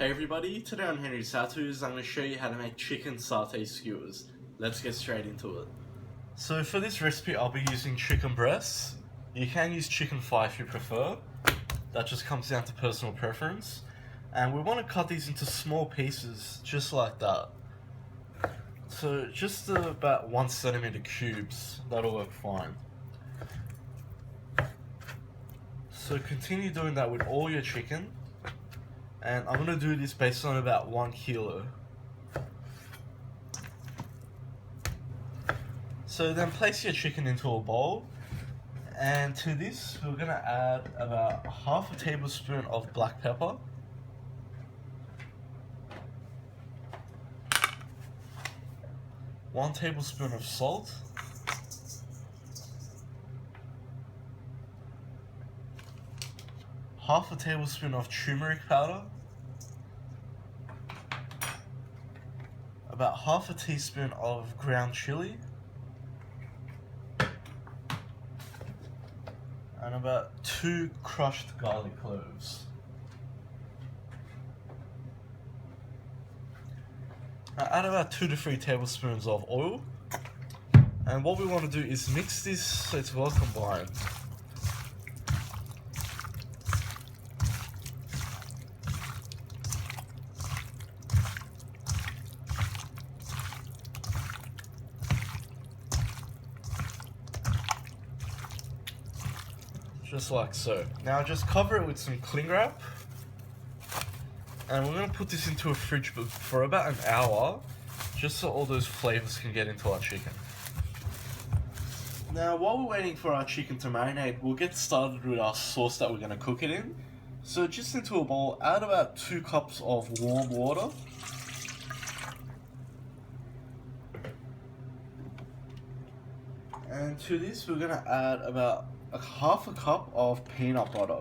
Hey everybody, today on HowTos I'm going to show you how to make chicken satay skewers. Let's get straight into it. So for this recipe I'll be using chicken breasts. You can use chicken thigh if you prefer. That just comes down to personal preference. And we want to cut these into small pieces, just like that. So just about 1 centimeter cubes, that'll work fine. So continue doing that with all your chicken. And I'm going to do this based on about 1 kilo. So then place your chicken into a bowl. And to this we're going to add about half a tablespoon of black pepper. One tablespoon of salt. Half a tablespoon of turmeric powder. About half a teaspoon of ground chilli. And about 2 crushed garlic cloves. Now add about 2 to 3 tablespoons of oil. And what we want to do is mix this so it's well combined. Just like so. Now just cover it with some cling wrap. And we're going to put this into a fridge for about an hour, just so all those flavors can get into our chicken. Now while we're waiting for our chicken to marinate, we'll get started with our sauce that we're going to cook it in. So just into a bowl, add about 2 cups of warm water. And to this we're going to add about half a cup of peanut butter.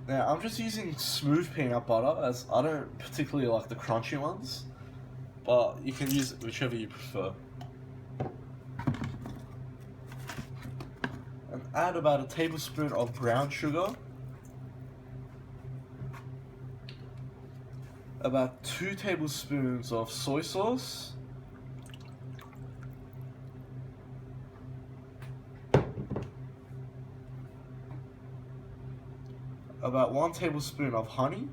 Now I'm just using smooth peanut butter as I don't particularly like the crunchy ones, but you can use whichever you prefer. And add about a tablespoon of brown sugar, about 2 tablespoons of soy sauce, about 1 tablespoon of honey.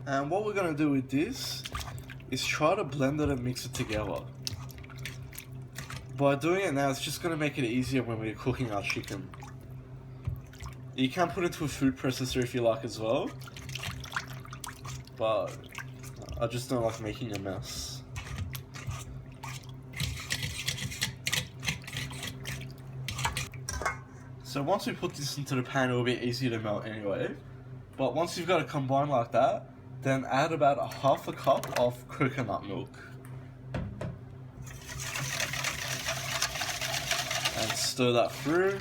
And what we're going to do with this is try to blend it and mix it together. By doing it now, it's just going to make it easier when we're cooking our chicken. You can put it into a food processor if you like as well, but I just don't like making a mess. So once we put this into the pan, it will be easy to melt anyway. But once you've got it combined like that, then add about half a cup of coconut milk. And stir that through.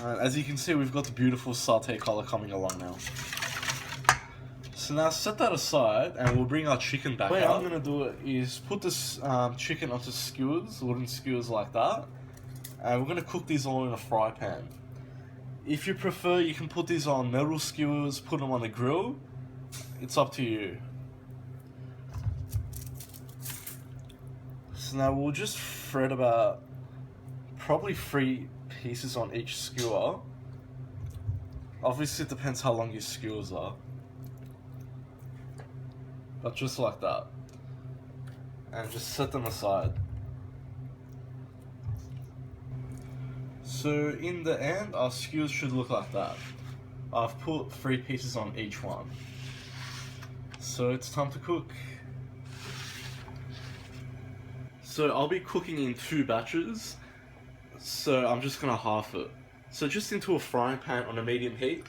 And as you can see, we've got the beautiful satay color coming along now. So now set that aside and we'll bring our chicken back out. The way I'm going to do it is put this chicken onto skewers, wooden skewers like that. And we're going to cook these all in a fry pan. If you prefer, you can put these on metal skewers, put them on the grill. It's up to you. So now we'll just thread about probably 3 pieces on each skewer. Obviously it depends how long your skewers are. But just like that. And just set them aside. So in the end, our skewers should look like that. I've put 3 pieces on each one. So it's time to cook. So I'll be cooking in 2 batches. So I'm just gonna half it. So just into a frying pan on a medium heat,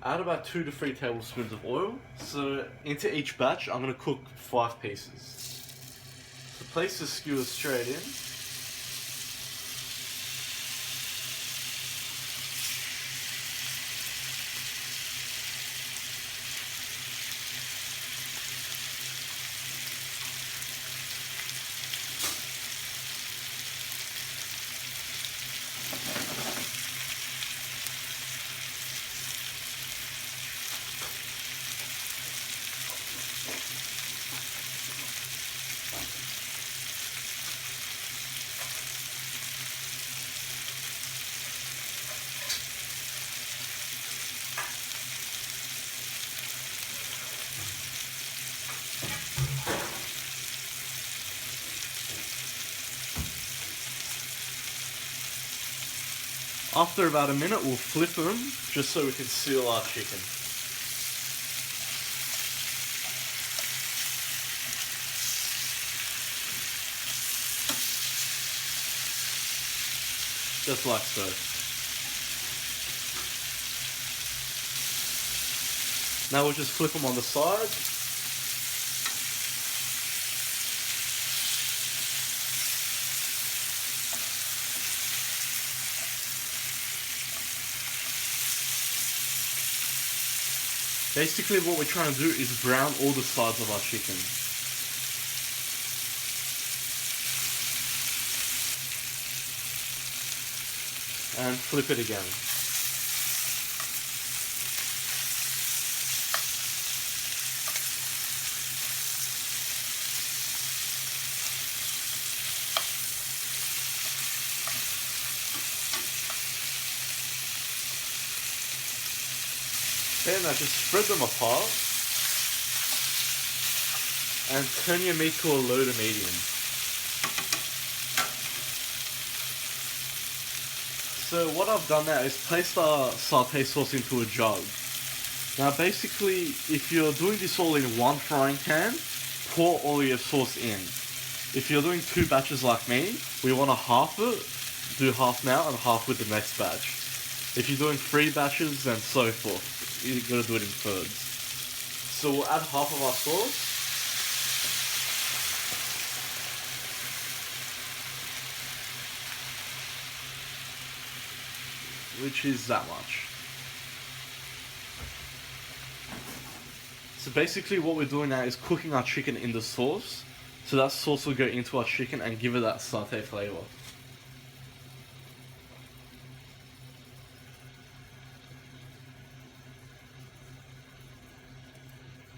add about 2 to 3 tablespoons of oil. So into each batch, I'm gonna cook 5 pieces. So place the skewers straight in. After about a minute, we'll flip them just so we can seal our chicken. Just like so. Now we'll just flip them on the side. Basically what we're trying to do is brown all the sides of our chicken. And flip it again. Okay, now just spread them apart and turn your meat to a low to medium. So what I've done now is placed our satay sauce into a jug. Now basically, if you're doing this all in one frying pan, pour all your sauce in. If you're doing 2 batches like me, we want to half it, do half now and half with the next batch. If you're doing 3 batches and so forth, you gotta do it in thirds. So we'll add half of our sauce. Which is that much. So basically what we're doing now is cooking our chicken in the sauce. So that sauce will go into our chicken and give it that satay flavor.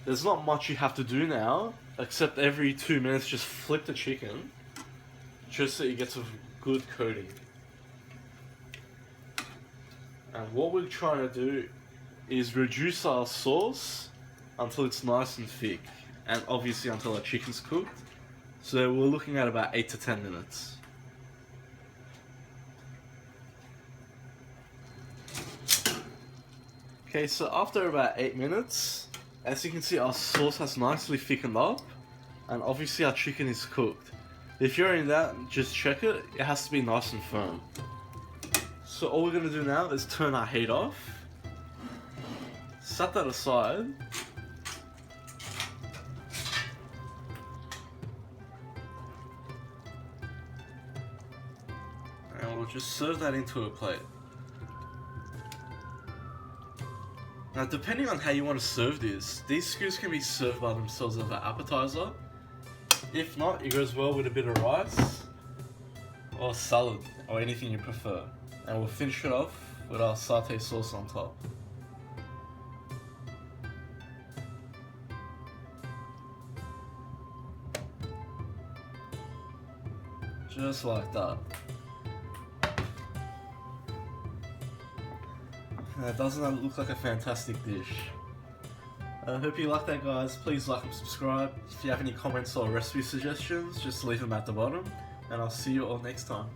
There's not much you have to do now, except every 2 minutes just flip the chicken, just so it gets a good coating. And what we're trying to do is reduce our sauce until it's nice and thick, and obviously until our chicken's cooked. So we're looking at about 8 to 10 minutes. Okay, so after about 8 minutes, as you can see, our sauce has nicely thickened up, and obviously our chicken is cooked. If you're in that, just check it. It has to be nice and firm. So all we're going to do now is turn our heat off, set that aside, and we'll just serve that into a plate. Now depending on how you want to serve this, these skewers can be served by themselves as an appetizer. If not, it goes well with a bit of rice or salad or anything you prefer. And we'll finish it off with our satay sauce on top. Just like that. Now, doesn't that look like a fantastic dish? I hope you like that, guys. Please like and subscribe. If you have any comments or recipe suggestions, just leave them at the bottom. And I'll see you all next time.